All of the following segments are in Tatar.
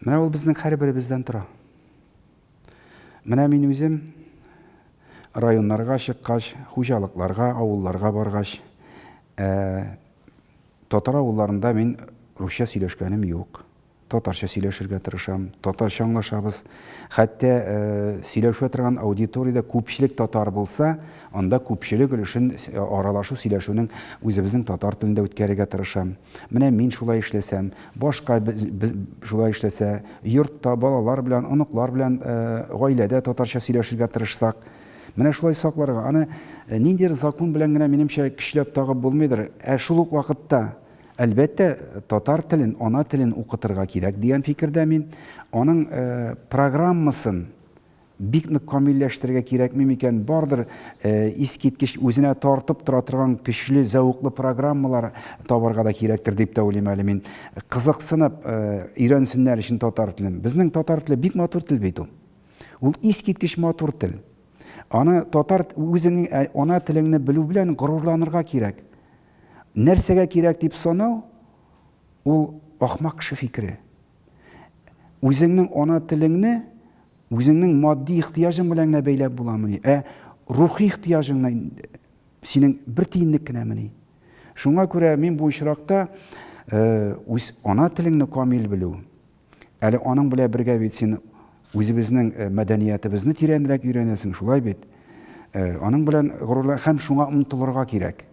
Менә ул безнең һәрберебездән тора. Менә мин үзем районнарга чыккач, хуҗалыкларга, авылларга баргач, татар авылларында мин русча сөйләшкәнем юк. Татарча сөйләшергә тырышам, татарча аңлашабыз. Хәтта сөйләшә торган аудиториядә күпчелек татар булса, анда күпчелек өлешен аралашу сөйләшүнең үзебезнең татар телендә үткәрергә тырышам. Менә мин шулай эшләсәм, башка шулай эшләсә, йортта балалар белән, оныклар белән гаиләдә татарча сөйләшергә тырышсак, менә шулай сакларга. Аны ниндидер закон белән генә минемчә көчләп тагып булмыйдыр. Шул ук вакытта әлбәттә татар телен, ана телен укытырга кирәк дигән фикердә мин. Аның программасын бик нык камилләштерергә кирәкме микән? Бардыр искиткеч үзенә тартып тора торган көчле, зәвыклы программалар табарга да кирәктер дип тә уйлыйм әле мин. Кызыксынып өйрәнсеннәр өчен татар телен. Безнең татар теле бик матур тел бит ул. Ул искиткеч матур тел. Аны татар үзенең ана телеңне белү белән горурланырга кирәк. Нәрсәгә кирәк дип санау, ул ахмак кеше фикере. Үзеңнең ана телеңне үзеңнең матди ихтыяҗың белән генә бәйләп буламыни? Рухи ихтыяҗыңны синең бер тиенлек кенәмени? Шуңа күрә мин бу очракта үз ана телеңне камил белү. Әле аның белән бергә бит син үзебезнең мәдәниятебезне тирәнрәк өйрәнәсең, шулай бит. Аның белән горурланып һәм шуңа омтылырга кирәк.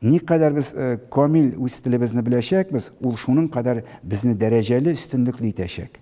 Никадәр без камил үз телебезне беләчәкбез, ул шуның кадәр безне дәрәҗәле, өстенлекле итәчәк.